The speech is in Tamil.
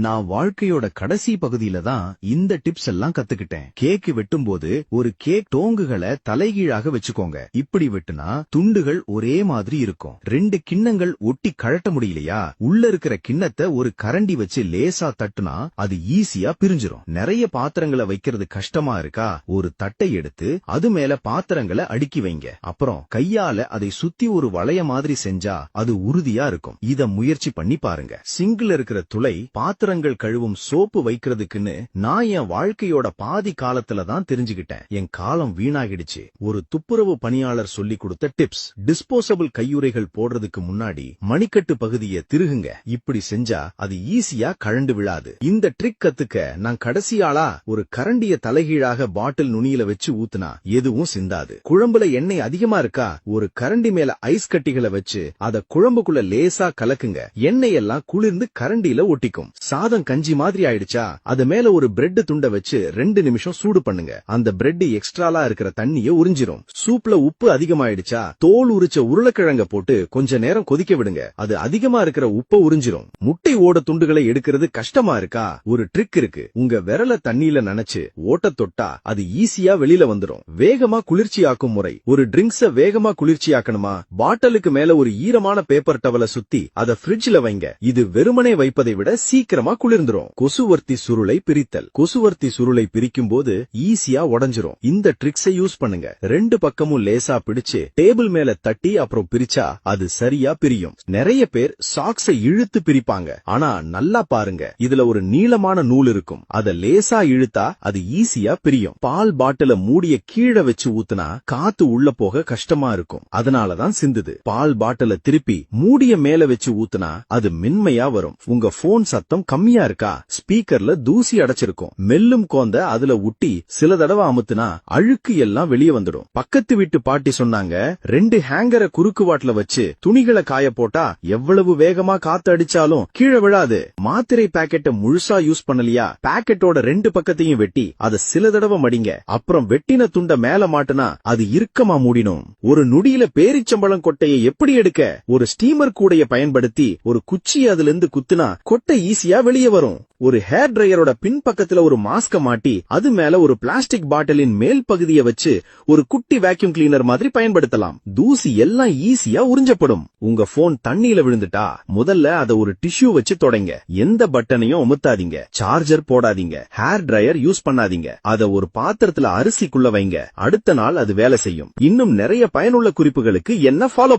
நான் வாழ்க்கையோட கடைசி பகுதியில தான் இந்த டிப்ஸ் எல்லாம் கத்துக்கிட்டேன். கேக் வெட்டும்போது ஒரு கேக் டோங்குகளை தலைகீழாக வச்சுக்கோங்க. இப்படி வெட்டுனா துண்டுகள் ஒரே மாதிரி இருக்கும். 2 கிண்ணங்கள் ஒட்டி கழட்ட முடியலையா, உள்ள இருக்கிற கிண்ணத்தை ஒரு கரண்டி வச்சு லேசா தட்டுனா அது ஈஸியா பிரிஞ்சிரும். நிறைய பாத்திரங்களை வைக்கிறது கஷ்டமா இருக்கா, ஒரு தட்டை எடுத்து அது மேல பாத்திரங்களை அடுக்கி வைங்க. அப்புறம் கையால அதை சுத்தி ஒரு வளைய மாதிரி செஞ்சா அது உறுதியா இருக்கும். இத முயற்சி பண்ணி பாருங்க. சிங்க்ல இருக்கிற துளை பாத்திரங்கள் கழுவும் சோப்பு வைக்கிறதுக்குன்னு நான் என் வாழ்க்கையோட பாதி காலத்துல தான் தெரிஞ்சுக்கிட்டேன். என் காலம் வீணாகிடுச்சு. ஒரு துப்புரவு பணியாளர் சொல்லி கொடுத்த டிப்ஸ். டிஸ்போசபிள் கையுறைகள் போடுறதுக்கு முன்னாடி மணிக்கட்டு பகுதியை திருகுங்க. இப்படி செஞ்சா அது ஈஸியா கழண்டு விழாது. இந்த ட்ரிக் கத்துக்க நான் கடைசி ஆளா ஒரு கரண்டிய தலைகீழாக பாட்டில் நுனியில வச்சு ஊத்துனா எதுவும் சிந்தாது. குழம்புல எண்ணெய் அதிகமா இருக்கா, ஒரு கரண்டி மேல ஐஸ் கட்டிகளை வச்சு அத குழம்புக்குள்ள லேசா கலக்குங்க. எண்ணெய் எல்லாம் குளிர்ந்து கரண்டியில ஒட்டிக்கும். சாதம் கஞ்சி மாதிரி ஆயிடுச்சா, அது மேல ஒரு பிரெட் துண்ட வச்சு 2 நிமிஷம் சூடு பண்ணுங்க. அந்த பிரெட் எக்ஸ்ட்ராலா இருக்கிற தண்ணிய உறிஞ்சிரும். சூப்ல உப்பு அதிகமாயிடுச்சா, தோல் உரிச்ச உருளைக்கிழங்க போட்டு கொஞ்ச நேரம் கொதிக்க விடுங்க. அது அதிகமா இருக்கிற உப்ப உறிஞ்சிரும். முட்டை ஓட துண்டுகளை எடுக்கிறது கஷ்டமா இருக்கா, ஒரு ட்ரிக் இருக்கு. உங்க விரல தண்ணியில நனைச்சு ஓட்ட தொட்டா அது ஈஸியா வெளியில வந்துரும். வேகமா குளிர்ச்சியாக்கும் முறை. ஒரு ட்ரிங்க்ஸ வேகமா குளிர்ச்சியாக்கணுமா, பாட்டிலுக்கு மேல ஒரு ஈரமான பேப்பர் டவலை சுத்தி அத ஃப்ரிட்ஜ்ல வைங்க. இது வெறுமனே வைப்பதை விட சீக்கிரமா குளிர்ந்துரும். கொசுவர்த்தி சுருளை பிரித்தல். கொசுவர்த்தி சுருளை பிரிக்கும் போது ஈஸியா உடைஞ்சிரும். இந்த ட்ரிக்ஸை யூஸ் பண்ணுங்க. 2 பக்கமும் லேசா பிடிச்சு டேபிள் மேல தட்டி அப்புறம் பிரிச்சா அது சரியா பிரியும். நிறைய பேர் சாக்ஸை இழுத்து பிரிப்பாங்க. ஆனா நல்லா பாருங்க, இதுல ஒரு நீளமான நூல் இருக்கும். அத லேசா இழுத்தா அது ஈஸியா பிரியும். பால் பாட்டில மூடிய கீழே வச்சு ஊத்துனா காத்து உள்ள போக கஷ்டமா இருக்கும். அதனாலதான் சிந்துது. பால் பாட்டில திருப்பி மூடிய மேல வச்சு ஊத்துனா அது மென்மையா வரும். உங்க போன் சத்தம் கம்மியா இருக்கா, ஸ்பீக்கர்ல தூசி அடைச்சிருக்கும். மெல்லும் கோந்த அதுல ஊட்டி சில தடவை அமுத்துனா அழுக்கு எல்லாம் வெளியே வந்துடும். பக்கத்து வீட்டு பாட்டி சொன்னாங்க, 2 ஹேங்கரை குறுக்கு வாட்ல வச்சு துணிகளை காய போட்டா எவ்வளவு வேகமா காத்து அடிச்சாலும் கீழே விழாது. மாத்திரை பாக்கெட்டை முழுசா யூஸ் பண்ணலையா, பாக்கெட்டோட 2 பக்கத்தையும் வெட்டி அதை சில தடவை மடிங்க. அப்புறம் வெட்டின துண்ட மேல மாட்டுனா அது இறுக்கமா மூடிடும். ஒரு நொடியில பேரிச்சம்பழம் கொட்டையை எப்படி எடுக்க, ஒரு ஸ்டீமர் கூடைய பயன்படுத்தி ஒரு குச்சி அதுல இருந்து குத்துனா கொட்டை ஈஸியா வெளியே வரும். ஒரு ஹேர் டிரையரோட பின் பக்கத்துல ஒரு மாஸ்க மாட்டி அது மேல ஒரு பிளாஸ்டிக் பாட்டிலின் மேல் பகுதியை வச்சு ஒரு குட்டி வேக்யூம் கிளீனர் மாதிரி பயன்படுத்தலாம். தூசி எல்லாம் ஈஸியா உறிஞ்சப்படும். உங்க போன் தண்ணியில விழுந்துட்டா முதல்ல அதை ஒரு டிஷ்யூ வச்சு தொடங்க. எந்த பட்டனையும் அமுத்தாதீங்க. சார்ஜர் போடாதீங்க. ஹேர் டிரையர் யூஸ் பண்ணாதீங்க. அத ஒரு பாத்திரத்துல அரிசிக்குள்ள வைங்க. அடுத்த நாள் அது வேலை செய்யும். இன்னும் நிறைய பயனுள்ள குறிப்புகளுக்கு என்ன ஃபாலோ